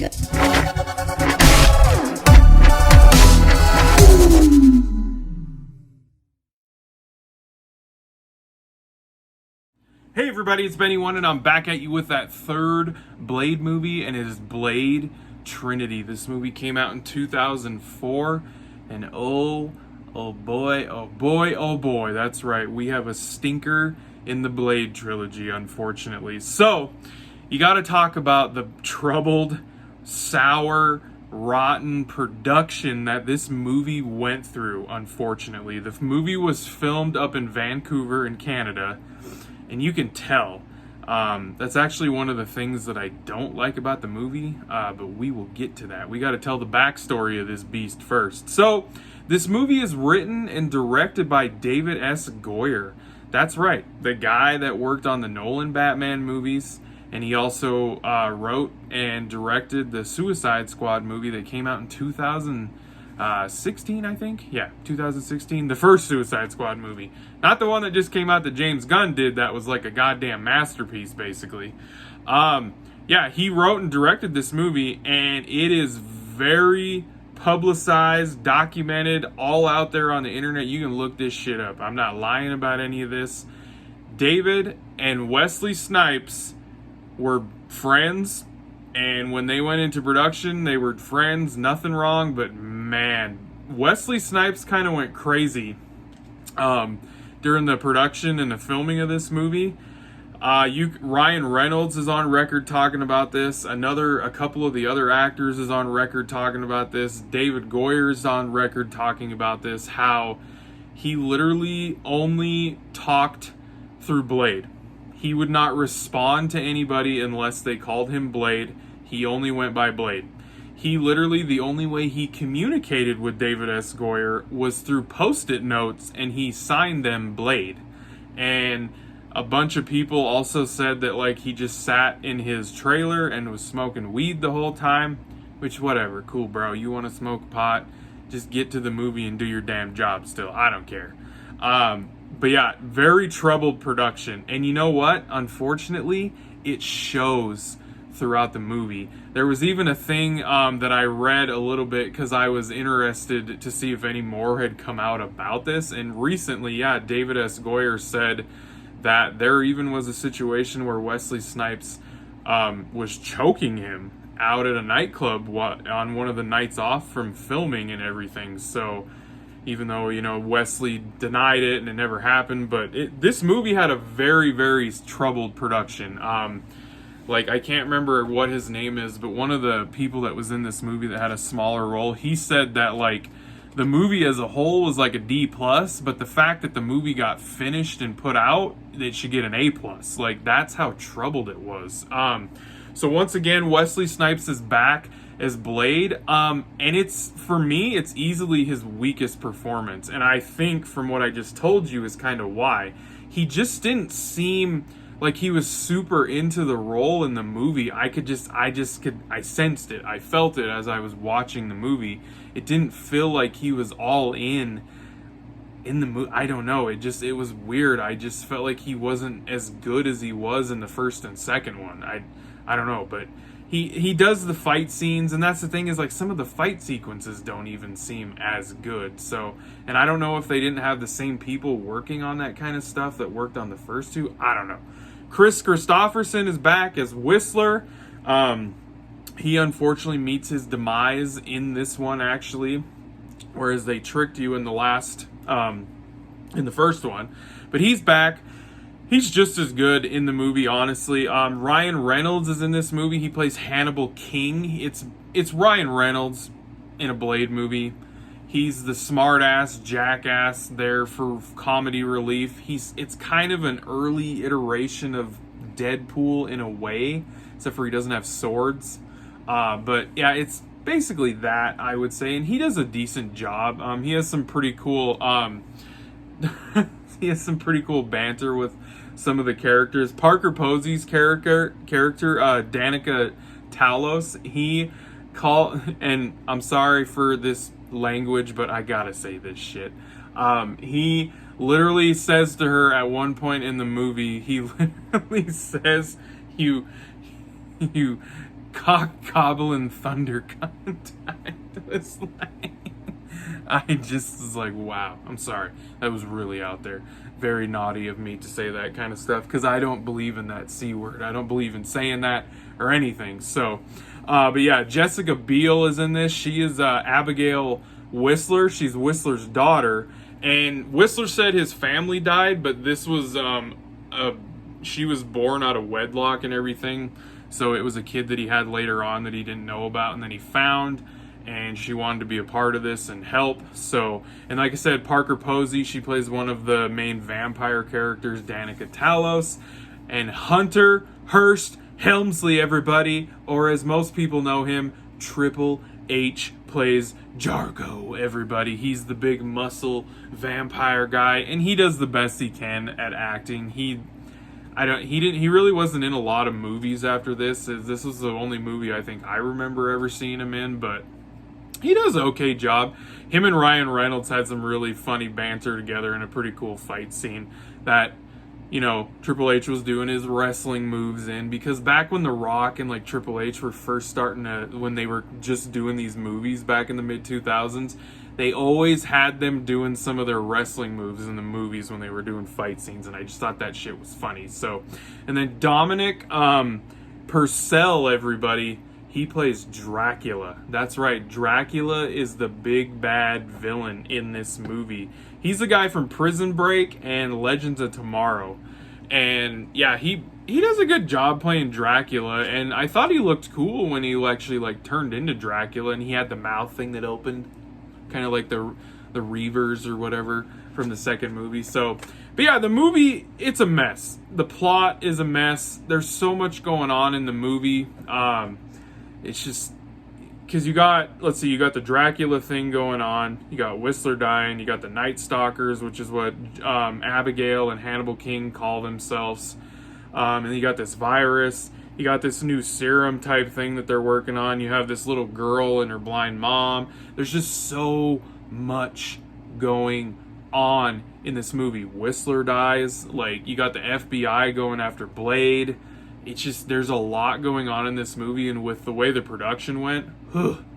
shit. Hey everybody, it's Benny1 and I'm back at you with that third Blade movie, and it is Blade Trinity. This movie came out in 2004, and oh boy, that's right, we have a stinker in the Blade trilogy, unfortunately. So, you gotta talk about the troubled, sour, rotten production that this movie went through, unfortunately. The movie was filmed up in Vancouver in Canada, and you can tell. That's actually one of the things that I don't like about the movie, but we will get to that. We got to tell the backstory of this beast first. So, this movie is written and directed by David S. Goyer. That's right, the guy that worked on the Nolan Batman movies, and he also wrote and directed the Suicide Squad movie that came out in 2016, I think? Yeah, 2016. The first Suicide Squad movie. Not the one that just came out that James Gunn did that was like a goddamn masterpiece, basically. Yeah, he wrote and directed this movie, and it is very publicized, documented, all out there on the internet. You can look this shit up. I'm not lying about any of this. David and Wesley Snipes were friends, and when they went into production, they were friends, nothing wrong, but man, Wesley Snipes kind of went crazy during the production and the filming of this movie. Ryan Reynolds is on record talking about this. A couple of the other actors is on record talking about this. David Goyer is on record talking about this, how he literally only talked through Blade. He would not respond to anybody unless they called him Blade. He only went by Blade. He literally, the only way he communicated with David S. Goyer was through Post-it notes, and he signed them Blade. And a bunch of people also said that, like, he just sat in his trailer and was smoking weed the whole time, which, whatever, cool, bro. You want to smoke pot, just get to the movie and do your damn job still. I don't care. But yeah, very troubled production. And you know what? Unfortunately, it shows throughout the movie. There was even a thing that I read a little bit because I was interested to see if any more had come out about this. And recently, yeah, David S. Goyer said that there even was a situation where Wesley Snipes was choking him out at a nightclub on one of the nights off from filming and everything. So, even though, you know, Wesley denied it and it never happened, but this movie had a very, very troubled production. Like, I can't remember what his name is, but one of the people that was in this movie that had a smaller role, he said that, like, the movie as a whole was like a D+, but the fact that the movie got finished and put out, it should get an A+. Like, that's how troubled it was. So once again, Wesley Snipes is back as Blade, and for me, it's easily his weakest performance, and I think from what I just told you is kind of why. He just didn't seem like he was super into the role in the movie. I sensed it. I felt it as I was watching the movie. It didn't feel like he was all in the movie. I don't know. It was weird. I just felt like he wasn't as good as he was in the first and second one. I don't know, but he does the fight scenes, and that's the thing, is like some of the fight sequences don't even seem as good. So, and I don't know if they didn't have the same people working on that kind of stuff that worked on the first two. I don't know. Chris Christopherson is back as Whistler. He unfortunately meets his demise in this one, actually, whereas they tricked you in the first one. But he's back. He's just as good in the movie, honestly. Ryan Reynolds is in this movie. He plays Hannibal King. It's Ryan Reynolds in a Blade movie. He's the smart-ass jackass there for comedy relief. It's kind of an early iteration of Deadpool in a way, except for he doesn't have swords. But yeah, it's basically that, I would say, and he does a decent job. He has some pretty cool banter with some of the characters. Parker Posey's character, Danica Talos, and I'm sorry for this language, but I gotta say this shit. He literally says to her at one point in the movie, he literally says, you cock gobbling thunder contact was like, I just was like, wow, I'm sorry. That was really out there. Very naughty of me to say that kind of stuff, because I don't believe in that C word. I don't believe in saying that or anything. So, but yeah, Jessica Biel is in this. She is Abigail Whistler. She's Whistler's daughter. And Whistler said his family died, but this was, she was born out of wedlock and everything. So it was a kid that he had later on that he didn't know about, and then he found, and she wanted to be a part of this and help. So, and like I said, Parker Posey, she plays one of the main vampire characters, Danica Talos. And Hunter Hearst Helmsley, everybody, or as most people know him, Triple H, plays Jargo, everybody. He's the big muscle vampire guy, and he does the best he can at acting. He really wasn't in a lot of movies after this. This was the only movie I think I remember ever seeing him in, but he does an okay job. Him and Ryan Reynolds had some really funny banter together in a pretty cool fight scene that, you know, Triple H was doing his wrestling moves in, because back when The Rock and like Triple H were first starting to, when they were just doing these movies back in the mid 2000s, they always had them doing some of their wrestling moves in the movies when they were doing fight scenes, and I just thought that shit was funny. So, and then Dominic Purcell, everybody, he plays Dracula. That's right, Dracula is the big bad villain in this movie. He's the guy from Prison Break and Legends of Tomorrow. And yeah, he does a good job playing Dracula, and I thought he looked cool when he actually like turned into Dracula, and he had the mouth thing that opened, kind of like the Reavers or whatever from the second movie. So, but yeah, the movie, it's a mess. The plot is a mess. There's so much going on in the movie. It's just, because you got the Dracula thing going on, you got Whistler dying, you got the Night Stalkers, which is what Abigail and Hannibal King call themselves, and then you got this virus, you got this new serum type thing that they're working on, you have this little girl and her blind mom. There's just so much going on in this movie. Whistler dies, like, you got the FBI going after Blade. It's just, there's a lot going on in this movie, and with the way the production went,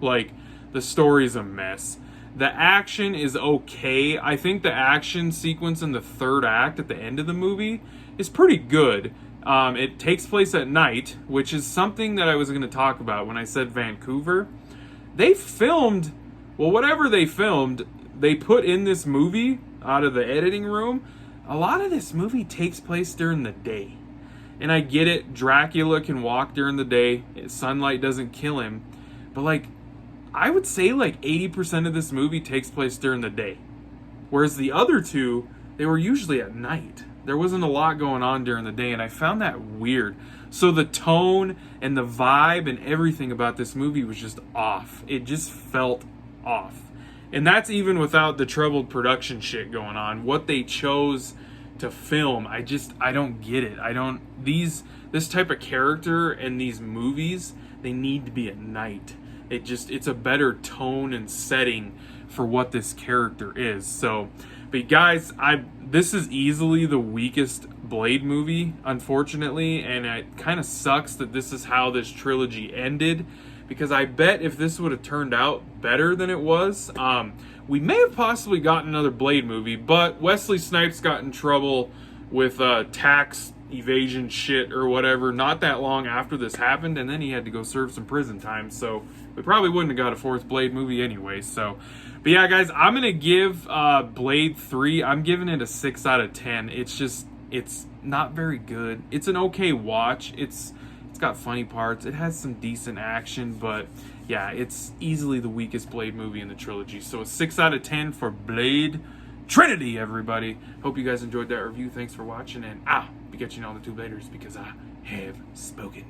like, the story's a mess. The action is okay. I think the action sequence in the third act at the end of the movie is pretty good. It takes place at night, which is something that I was going to talk about when I said Vancouver. They filmed, well, whatever they filmed, they put in this movie out of the editing room. A lot of this movie takes place during the day. And I get it, Dracula can walk during the day, sunlight doesn't kill him, but like, I would say like 80% of this movie takes place during the day. Whereas the other two, they were usually at night. There wasn't a lot going on during the day, and I found that weird. So the tone and the vibe and everything about this movie was just off. It just felt off. And that's even without the troubled production shit going on. What they chose to film, I don't get it. This type of character and these movies, they need to be at night. It's a better tone and setting for what this character is. So, but guys, this is easily the weakest Blade movie, unfortunately, and it kind of sucks that this is how this trilogy ended, because I bet if this would have turned out better than it was, we may have possibly gotten another Blade movie, but Wesley Snipes got in trouble with tax evasion shit or whatever not that long after this happened, and then he had to go serve some prison time, so we probably wouldn't have got a fourth Blade movie anyway. So, but yeah, guys, I'm gonna give Blade 3, I'm giving it a 6 out of 10. It's not very good. It's an okay watch. It's got funny parts, it has some decent action, but yeah, it's easily the weakest Blade movie in the trilogy. So a 6 out of 10 for Blade Trinity, everybody. Hope you guys enjoyed that review. Thanks for watching, and be catching all the two Bladers, because I have spoken.